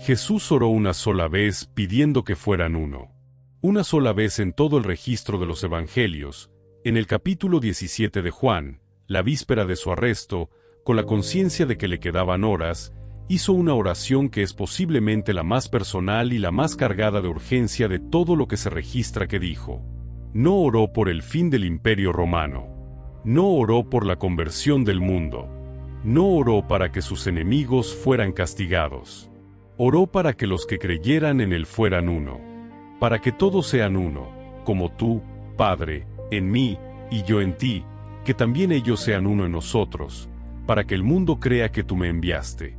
Jesús oró una sola vez pidiendo que fueran uno. Una sola vez en todo el registro de los Evangelios, en el capítulo 17 de Juan, la víspera de su arresto, con la conciencia de que le quedaban horas, hizo una oración que es posiblemente la más personal y la más cargada de urgencia de todo lo que se registra que dijo. No oró por el fin del Imperio Romano. No oró por la conversión del mundo. No oró para que sus enemigos fueran castigados. Oró para que los que creyeran en él fueran uno. Para que todos sean uno, como tú, Padre, en mí, y yo en ti, que también ellos sean uno en nosotros, para que el mundo crea que tú me enviaste.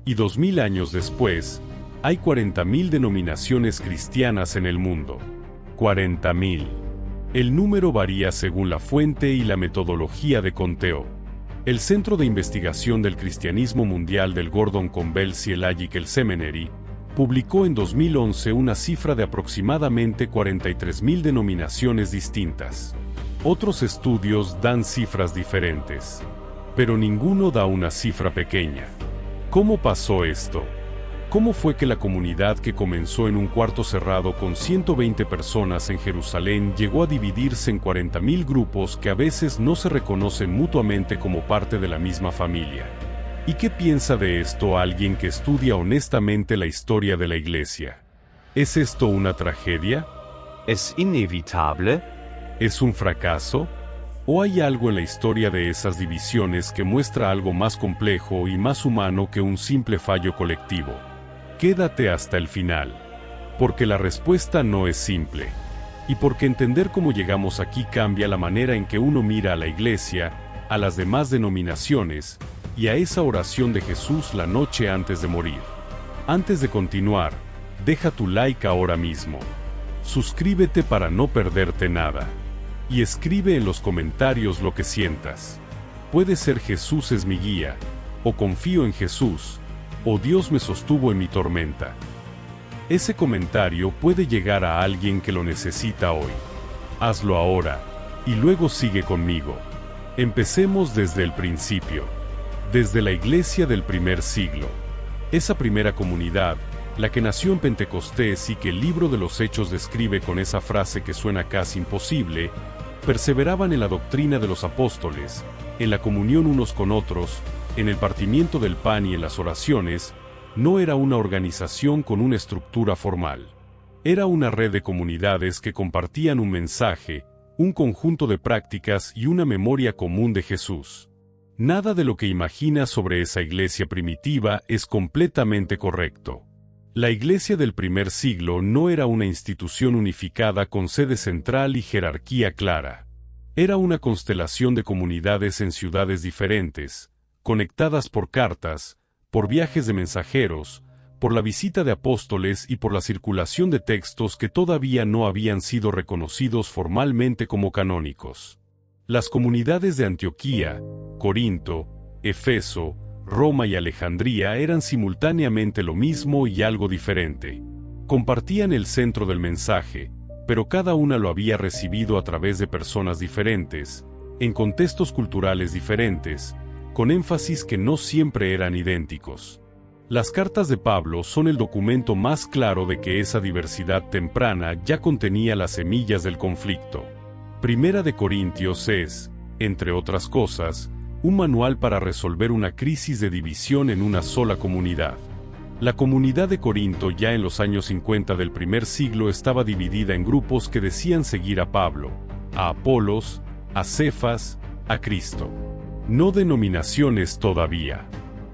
Y 2000 años después, hay 40.000 denominaciones cristianas en el mundo. 40.000. El número varía según la fuente y la metodología de conteo. El Centro de Investigación del Cristianismo Mundial del Gordon Conwell Theological Seminary publicó en 2011 una cifra de aproximadamente 43.000 denominaciones distintas. Otros estudios dan cifras diferentes, pero ninguno da una cifra pequeña. ¿Cómo pasó esto? ¿Cómo fue que la comunidad que comenzó en un cuarto cerrado con 120 personas en Jerusalén llegó a dividirse en 40.000 grupos que a veces no se reconocen mutuamente como parte de la misma familia? ¿Y qué piensa de esto alguien que estudia honestamente la historia de la Iglesia? ¿Es esto una tragedia? ¿Es inevitable? ¿Es un fracaso? ¿O hay algo en la historia de esas divisiones que muestra algo más complejo y más humano que un simple fallo colectivo? Quédate hasta el final, porque la respuesta no es simple, y porque entender cómo llegamos aquí cambia la manera en que uno mira a la Iglesia, a las demás denominaciones, y a esa oración de Jesús la noche antes de morir. Antes de continuar, deja tu like ahora mismo. Suscríbete para no perderte nada. Y escribe en los comentarios lo que sientas. Puede ser Jesús es mi guía, o confío en Jesús, o Dios me sostuvo en mi tormenta. Ese comentario puede llegar a alguien que lo necesita hoy. Hazlo ahora, y luego sigue conmigo. Empecemos desde el principio. Desde la iglesia del primer siglo. Esa primera comunidad, la que nació en Pentecostés y que el libro de los Hechos describe con esa frase que suena casi imposible, perseveraban en la doctrina de los apóstoles, en la comunión unos con otros, en el partimiento del pan y en las oraciones. No era una organización con una estructura formal. Era una red de comunidades que compartían un mensaje, un conjunto de prácticas y una memoria común de Jesús. Nada de lo que imaginas sobre esa iglesia primitiva es completamente correcto. La iglesia del primer siglo no era una institución unificada con sede central y jerarquía clara. Era una constelación de comunidades en ciudades diferentes, conectadas por cartas, por viajes de mensajeros, por la visita de apóstoles y por la circulación de textos que todavía no habían sido reconocidos formalmente como canónicos. Las comunidades de Antioquía, Corinto, Efeso, Roma y Alejandría eran simultáneamente lo mismo y algo diferente. Compartían el centro del mensaje, pero cada una lo había recibido a través de personas diferentes, en contextos culturales diferentes, con énfasis que no siempre eran idénticos. Las cartas de Pablo son el documento más claro de que esa diversidad temprana ya contenía las semillas del conflicto. Primera de Corintios es, entre otras cosas, un manual para resolver una crisis de división en una sola comunidad. La comunidad de Corinto ya en los años 50 del primer siglo estaba dividida en grupos que decían seguir a Pablo, a Apolos, a Cefas, a Cristo. No denominaciones todavía,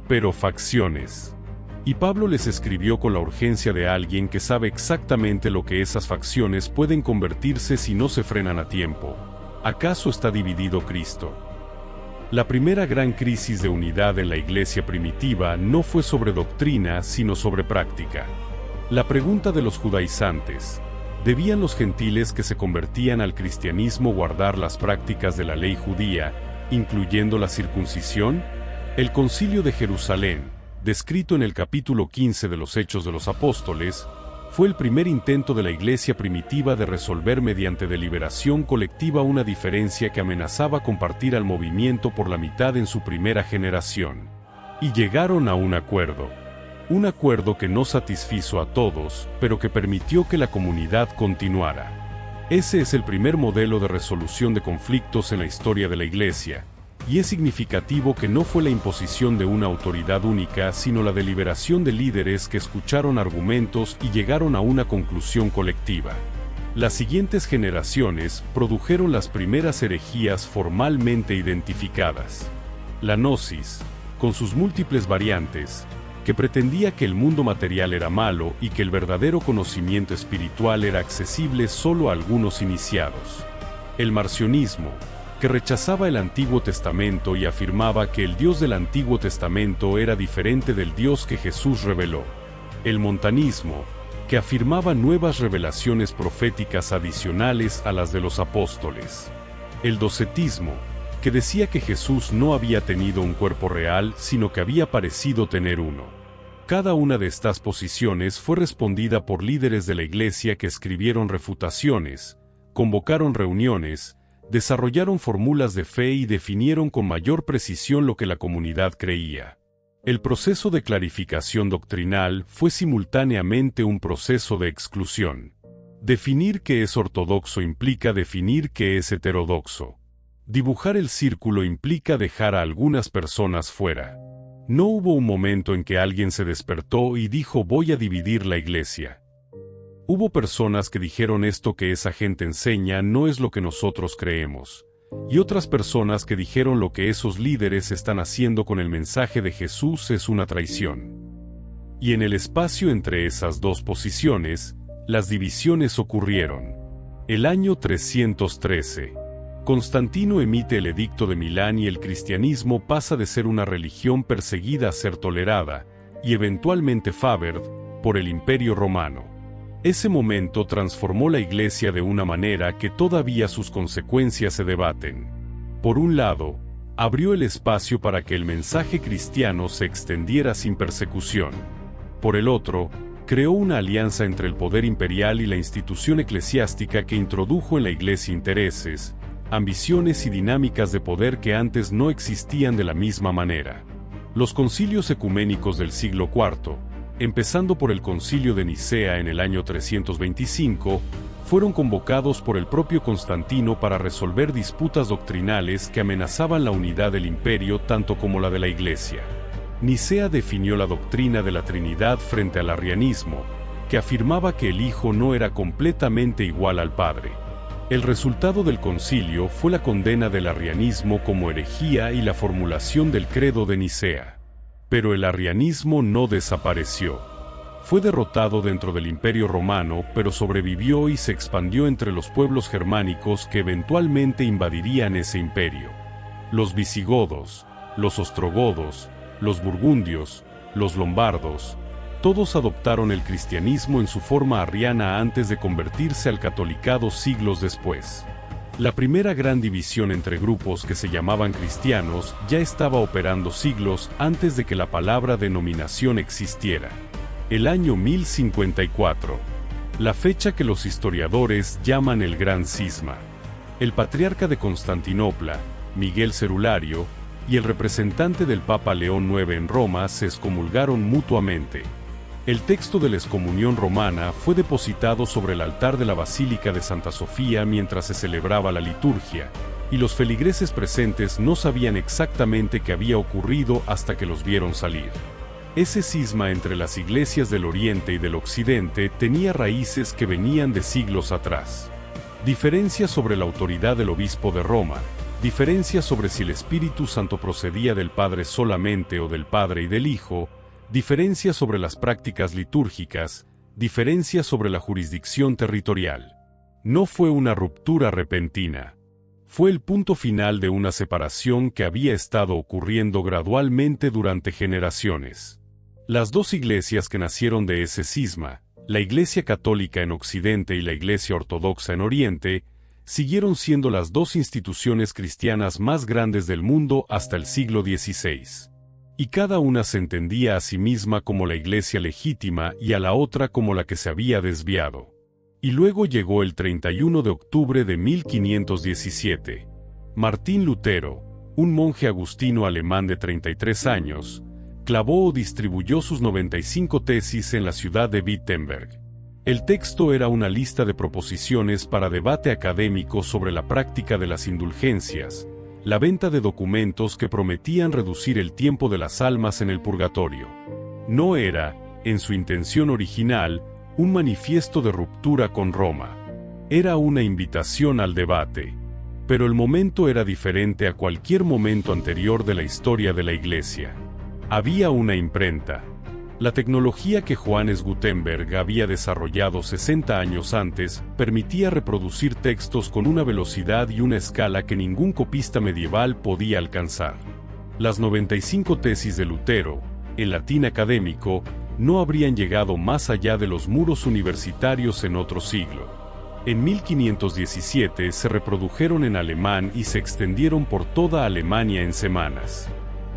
pero facciones. Y Pablo les escribió con la urgencia de alguien que sabe exactamente lo que esas facciones pueden convertirse si no se frenan a tiempo. ¿Acaso está dividido Cristo? La primera gran crisis de unidad en la iglesia primitiva no fue sobre doctrina, sino sobre práctica. La pregunta de los judaizantes: ¿debían los gentiles que se convertían al cristianismo guardar las prácticas de la ley judía, incluyendo la circuncisión? El Concilio de Jerusalén, descrito en el capítulo 15 de los Hechos de los Apóstoles, fue el primer intento de la iglesia primitiva de resolver mediante deliberación colectiva una diferencia que amenazaba con partir al movimiento por la mitad en su primera generación. Y llegaron a un acuerdo. Un acuerdo que no satisfizo a todos, pero que permitió que la comunidad continuara. Ese es el primer modelo de resolución de conflictos en la historia de la Iglesia, y es significativo que no fue la imposición de una autoridad única, sino la deliberación de líderes que escucharon argumentos y llegaron a una conclusión colectiva. Las siguientes generaciones produjeron las primeras herejías formalmente identificadas. La gnosis, con sus múltiples variantes, que pretendía que el mundo material era malo y que el verdadero conocimiento espiritual era accesible solo a algunos iniciados. El marcionismo, que rechazaba el Antiguo Testamento y afirmaba que el Dios del Antiguo Testamento era diferente del Dios que Jesús reveló. El montanismo, que afirmaba nuevas revelaciones proféticas adicionales a las de los apóstoles. El docetismo, que decía que Jesús no había tenido un cuerpo real, sino que había parecido tener uno. Cada una de estas posiciones fue respondida por líderes de la Iglesia que escribieron refutaciones, convocaron reuniones, desarrollaron fórmulas de fe y definieron con mayor precisión lo que la comunidad creía. El proceso de clarificación doctrinal fue simultáneamente un proceso de exclusión. Definir qué es ortodoxo implica definir qué es heterodoxo. Dibujar el círculo implica dejar a algunas personas fuera. No hubo un momento en que alguien se despertó y dijo voy a dividir la iglesia. Hubo personas que dijeron esto que esa gente enseña no es lo que nosotros creemos. Y otras personas que dijeron lo que esos líderes están haciendo con el mensaje de Jesús es una traición. Y en el espacio entre esas dos posiciones, las divisiones ocurrieron. El año 313. Constantino emite el Edicto de Milán y el cristianismo pasa de ser una religión perseguida a ser tolerada, y eventualmente favored, por el Imperio Romano. Ese momento transformó la Iglesia de una manera que todavía sus consecuencias se debaten. Por un lado, abrió el espacio para que el mensaje cristiano se extendiera sin persecución. Por el otro, creó una alianza entre el poder imperial y la institución eclesiástica que introdujo en la Iglesia intereses, ambiciones y dinámicas de poder que antes no existían de la misma manera. Los concilios ecuménicos del siglo IV, empezando por el Concilio de Nicea en el año 325, fueron convocados por el propio Constantino para resolver disputas doctrinales que amenazaban la unidad del imperio tanto como la de la Iglesia. Nicea definió la doctrina de la Trinidad frente al arrianismo, que afirmaba que el Hijo no era completamente igual al Padre. El resultado del concilio fue la condena del arrianismo como herejía y la formulación del credo de Nicea. Pero el arrianismo no desapareció. Fue derrotado dentro del Imperio Romano, pero sobrevivió y se expandió entre los pueblos germánicos que eventualmente invadirían ese imperio. Los visigodos, los ostrogodos, los burgundios, los lombardos, todos adoptaron el cristianismo en su forma arriana antes de convertirse al catolicado siglos después. La primera gran división entre grupos que se llamaban cristianos ya estaba operando siglos antes de que la palabra denominación existiera. El año 1054. La fecha que los historiadores llaman el Gran Cisma. El patriarca de Constantinopla, Miguel Cerulario, y el representante del Papa León IX en Roma se excomulgaron mutuamente. El texto de la excomunión romana fue depositado sobre el altar de la Basílica de Santa Sofía mientras se celebraba la liturgia, y los feligreses presentes no sabían exactamente qué había ocurrido hasta que los vieron salir. Ese cisma entre las iglesias del Oriente y del Occidente tenía raíces que venían de siglos atrás. Diferencias sobre la autoridad del obispo de Roma, diferencias sobre si el Espíritu Santo procedía del Padre solamente o del Padre y del Hijo, diferencias sobre las prácticas litúrgicas, diferencias sobre la jurisdicción territorial. No fue una ruptura repentina. Fue el punto final de una separación que había estado ocurriendo gradualmente durante generaciones. Las dos iglesias que nacieron de ese cisma, la Iglesia Católica en Occidente y la Iglesia Ortodoxa en Oriente, siguieron siendo las dos instituciones cristianas más grandes del mundo hasta el siglo XVI. Y cada una se entendía a sí misma como la iglesia legítima y a la otra como la que se había desviado. Y luego llegó el 31 de octubre de 1517. Martín Lutero, un monje agustino alemán de 33 años, clavó o distribuyó sus 95 tesis en la ciudad de Wittenberg. El texto era una lista de proposiciones para debate académico sobre la práctica de las indulgencias, la venta de documentos que prometían reducir el tiempo de las almas en el purgatorio. No era, en su intención original, un manifiesto de ruptura con Roma. Era una invitación al debate. Pero el momento era diferente a cualquier momento anterior de la historia de la Iglesia. Había una imprenta. La tecnología que Johannes Gutenberg había desarrollado 60 años antes permitía reproducir textos con una velocidad y una escala que ningún copista medieval podía alcanzar. Las 95 tesis de Lutero, en latín académico, no habrían llegado más allá de los muros universitarios en otro siglo. En 1517 se reprodujeron en alemán y se extendieron por toda Alemania en semanas.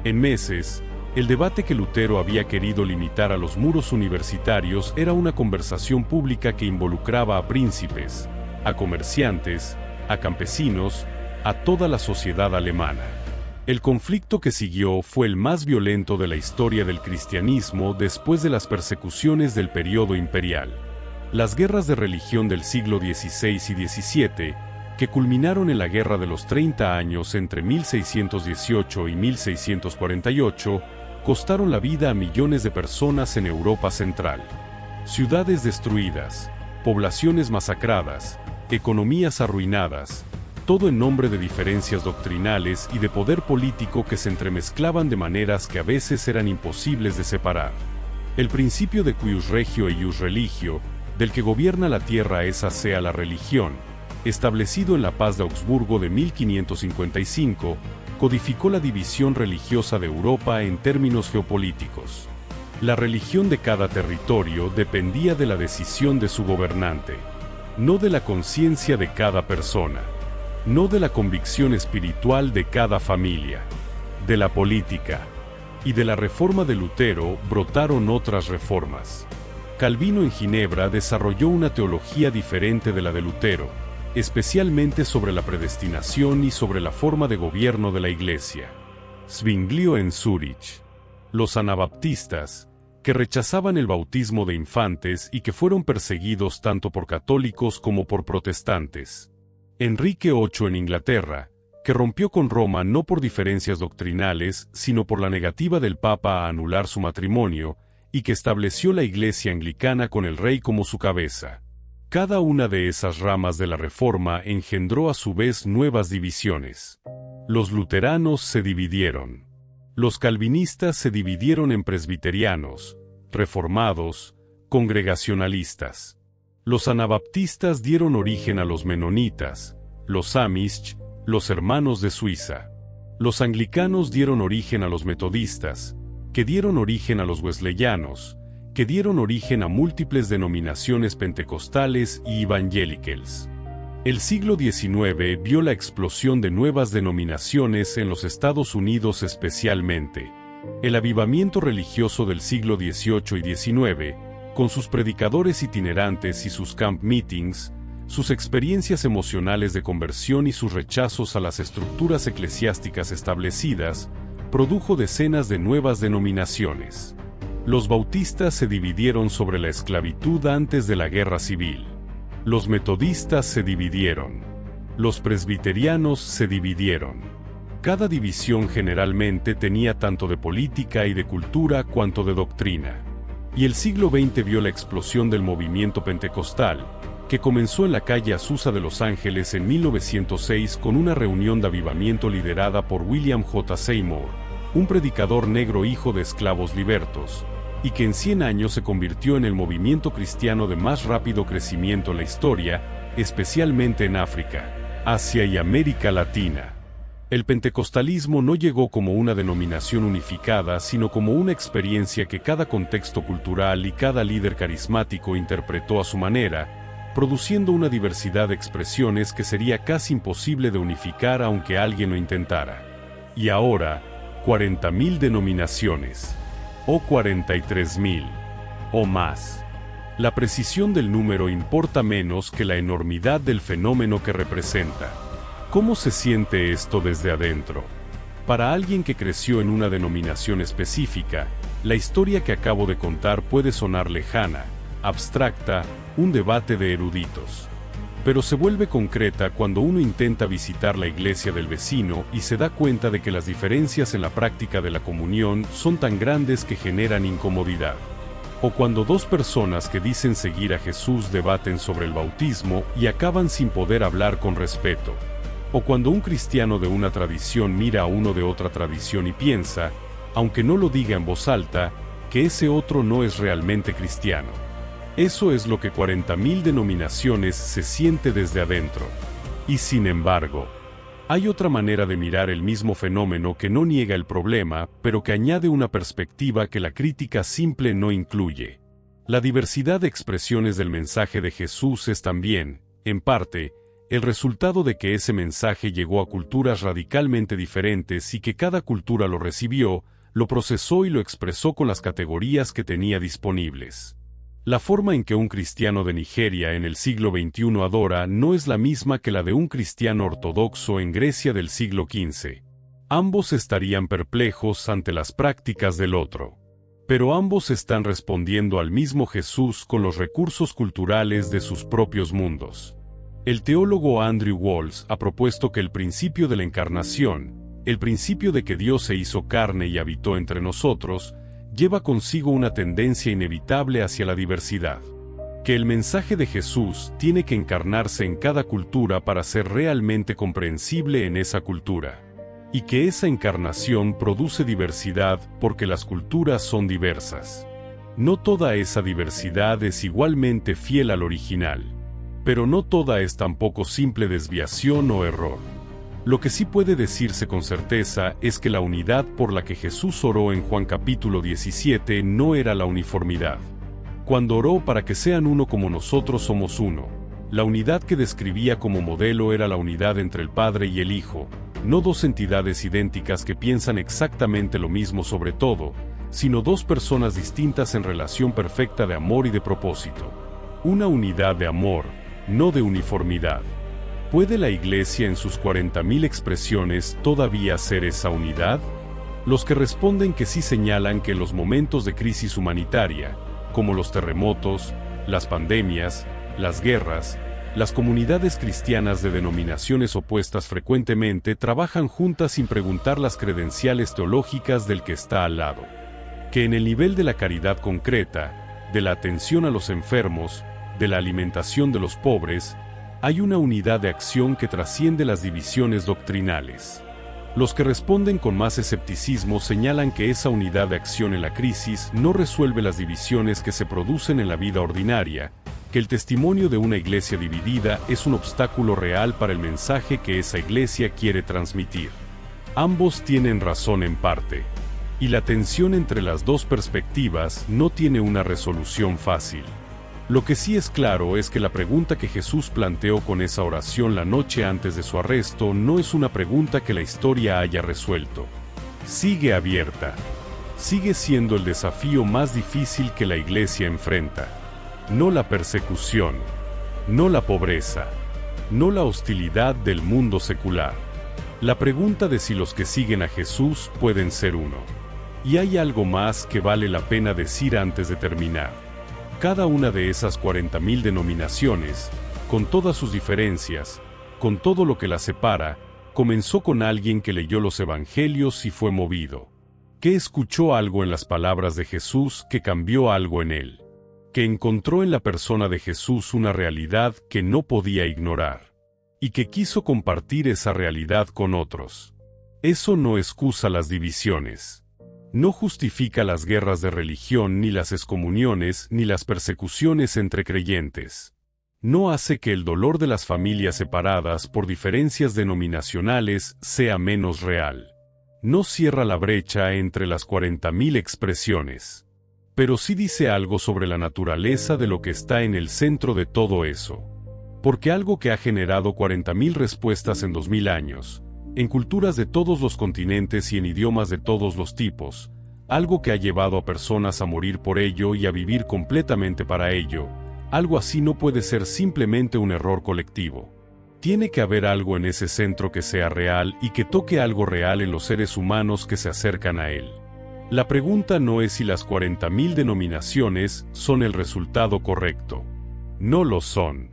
En meses, el debate que Lutero había querido limitar a los muros universitarios era una conversación pública que involucraba a príncipes, a comerciantes, a campesinos, a toda la sociedad alemana. El conflicto que siguió fue el más violento de la historia del cristianismo después de las persecuciones del período imperial. Las guerras de religión del siglo XVI y XVII, que culminaron en la Guerra de los 30 Años entre 1618 y 1648, costaron la vida a millones de personas en Europa Central. Ciudades destruidas, poblaciones masacradas, economías arruinadas, todo en nombre de diferencias doctrinales y de poder político que se entremezclaban de maneras que a veces eran imposibles de separar. El principio de cuius regio e ius religio, del que gobierna la tierra esa sea la religión, establecido en la Paz de Augsburgo de 1555, codificó la división religiosa de Europa en términos geopolíticos. La religión de cada territorio dependía de la decisión de su gobernante, no de la conciencia de cada persona, no de la convicción espiritual de cada familia, de la política. Y de la reforma de Lutero brotaron otras reformas. Calvino en Ginebra desarrolló una teología diferente de la de Lutero, especialmente sobre la predestinación y sobre la forma de gobierno de la Iglesia. Zwinglio en Zúrich. Los anabaptistas, que rechazaban el bautismo de infantes y que fueron perseguidos tanto por católicos como por protestantes. Enrique VIII en Inglaterra, que rompió con Roma no por diferencias doctrinales, sino por la negativa del Papa a anular su matrimonio, y que estableció la Iglesia anglicana con el rey como su cabeza. Cada una de esas ramas de la Reforma engendró a su vez nuevas divisiones. Los luteranos se dividieron. Los calvinistas se dividieron en presbiterianos, reformados, congregacionalistas. Los anabaptistas dieron origen a los menonitas, los amish, los hermanos de Suiza. Los anglicanos dieron origen a los metodistas, que dieron origen a los wesleyanos, que dieron origen a múltiples denominaciones pentecostales y evangelicals. El siglo XIX vio la explosión de nuevas denominaciones en los Estados Unidos especialmente. El avivamiento religioso del siglo XVIII y XIX, con sus predicadores itinerantes y sus camp meetings, sus experiencias emocionales de conversión y sus rechazos a las estructuras eclesiásticas establecidas, produjo decenas de nuevas denominaciones. Los bautistas se dividieron sobre la esclavitud antes de la guerra civil. Los metodistas se dividieron. Los presbiterianos se dividieron. Cada división generalmente tenía tanto de política y de cultura cuanto de doctrina. Y el siglo XX vio la explosión del movimiento pentecostal, que comenzó en la calle Azusa de Los Ángeles en 1906 con una reunión de avivamiento liderada por William J. Seymour, un predicador negro hijo de esclavos libertos, y que en 100 años se convirtió en el movimiento cristiano de más rápido crecimiento en la historia, especialmente en África, Asia y América Latina. El pentecostalismo no llegó como una denominación unificada, sino como una experiencia que cada contexto cultural y cada líder carismático interpretó a su manera, produciendo una diversidad de expresiones que sería casi imposible de unificar aunque alguien lo intentara. Y ahora, 40.000 denominaciones, o 43.000, o más. La precisión del número importa menos que la enormidad del fenómeno que representa. ¿Cómo se siente esto desde adentro? Para alguien que creció en una denominación específica, la historia que acabo de contar puede sonar lejana, abstracta, un debate de eruditos. Pero se vuelve concreta cuando uno intenta visitar la iglesia del vecino y se da cuenta de que las diferencias en la práctica de la comunión son tan grandes que generan incomodidad. O cuando dos personas que dicen seguir a Jesús debaten sobre el bautismo y acaban sin poder hablar con respeto. O cuando un cristiano de una tradición mira a uno de otra tradición y piensa, aunque no lo diga en voz alta, que ese otro no es realmente cristiano. Eso es lo que 40.000 denominaciones se siente desde adentro. Y sin embargo, hay otra manera de mirar el mismo fenómeno que no niega el problema, pero que añade una perspectiva que la crítica simple no incluye. La diversidad de expresiones del mensaje de Jesús es también, en parte, el resultado de que ese mensaje llegó a culturas radicalmente diferentes y que cada cultura lo recibió, lo procesó y lo expresó con las categorías que tenía disponibles. La forma en que un cristiano de Nigeria en el siglo XXI adora no es la misma que la de un cristiano ortodoxo en Grecia del siglo XV. Ambos estarían perplejos ante las prácticas del otro. Pero ambos están respondiendo al mismo Jesús con los recursos culturales de sus propios mundos. El teólogo Andrew Walls ha propuesto que el principio de la encarnación, el principio de que Dios se hizo carne y habitó entre nosotros, lleva consigo una tendencia inevitable hacia la diversidad. Que el mensaje de Jesús tiene que encarnarse en cada cultura para ser realmente comprensible en esa cultura. Y que esa encarnación produce diversidad porque las culturas son diversas. No toda esa diversidad es igualmente fiel al original. Pero no toda es tampoco simple desviación o error. Lo que sí puede decirse con certeza es que la unidad por la que Jesús oró en Juan capítulo 17 no era la uniformidad. Cuando oró para que sean uno como nosotros somos uno, la unidad que describía como modelo era la unidad entre el Padre y el Hijo, no dos entidades idénticas que piensan exactamente lo mismo sobre todo, sino dos personas distintas en relación perfecta de amor y de propósito. Una unidad de amor, no de uniformidad. ¿Puede la Iglesia en sus 40.000 expresiones todavía ser esa unidad? Los que responden que sí señalan que en los momentos de crisis humanitaria, como los terremotos, las pandemias, las guerras, las comunidades cristianas de denominaciones opuestas frecuentemente trabajan juntas sin preguntar las credenciales teológicas del que está al lado. Que en el nivel de la caridad concreta, de la atención a los enfermos, de la alimentación de los pobres, hay una unidad de acción que trasciende las divisiones doctrinales. Los que responden con más escepticismo señalan que esa unidad de acción en la crisis no resuelve las divisiones que se producen en la vida ordinaria, que el testimonio de una iglesia dividida es un obstáculo real para el mensaje que esa iglesia quiere transmitir. Ambos tienen razón en parte, y la tensión entre las dos perspectivas no tiene una resolución fácil. Lo que sí es claro es que la pregunta que Jesús planteó con esa oración la noche antes de su arresto no es una pregunta que la historia haya resuelto. Sigue abierta. Sigue siendo el desafío más difícil que la Iglesia enfrenta. No la persecución, no la pobreza, no la hostilidad del mundo secular. La pregunta de si los que siguen a Jesús pueden ser uno. Y hay algo más que vale la pena decir antes de terminar. Cada una de esas 40.000 denominaciones, con todas sus diferencias, con todo lo que las separa, comenzó con alguien que leyó los evangelios y fue movido. Que escuchó algo en las palabras de Jesús que cambió algo en él. Que encontró en la persona de Jesús una realidad que no podía ignorar. Y que quiso compartir esa realidad con otros. Eso no excusa las divisiones. No justifica las guerras de religión ni las excomuniones ni las persecuciones entre creyentes. No hace que el dolor de las familias separadas por diferencias denominacionales sea menos real. No cierra la brecha entre las 40.000 expresiones. Pero sí dice algo sobre la naturaleza de lo que está en el centro de todo eso. Porque algo que ha generado 40.000 respuestas en 2000 años, en culturas de todos los continentes y en idiomas de todos los tipos, algo que ha llevado a personas a morir por ello y a vivir completamente para ello, algo así no puede ser simplemente un error colectivo. Tiene que haber algo en ese centro que sea real y que toque algo real en los seres humanos que se acercan a él. La pregunta no es si las 40.000 denominaciones son el resultado correcto. No lo son.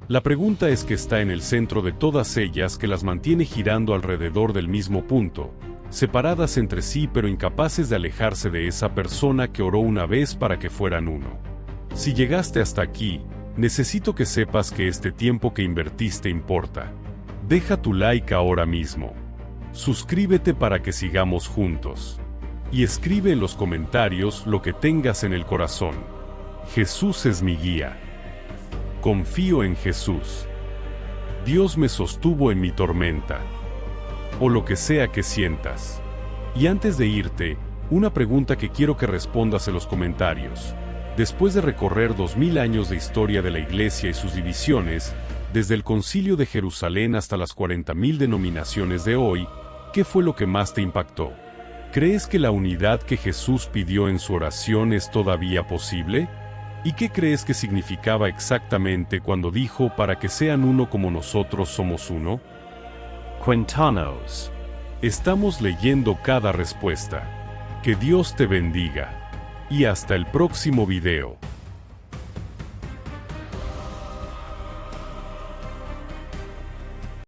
La pregunta es qué está en el centro de todas ellas que las mantiene girando alrededor del mismo punto, separadas entre sí pero incapaces de alejarse de esa persona que oró una vez para que fueran uno. Si llegaste hasta aquí, necesito que sepas que este tiempo que invertiste importa. Deja tu like ahora mismo. Suscríbete para que sigamos juntos. Y escribe en los comentarios lo que tengas en el corazón. Jesús es mi guía. Confío en Jesús. Dios me sostuvo en mi tormenta. O lo que sea que sientas. Y antes de irte, una pregunta que quiero que respondas en los comentarios. Después de recorrer 2000 años de historia de la Iglesia y sus divisiones, desde el Concilio de Jerusalén hasta las 40.000 denominaciones de hoy, ¿qué fue lo que más te impactó? ¿Crees que la unidad que Jesús pidió en su oración es todavía posible? ¿Y qué crees que significaba exactamente cuando dijo para que sean uno como nosotros somos uno? Cuéntanos. Estamos leyendo cada respuesta. Que Dios te bendiga. Y hasta el próximo video.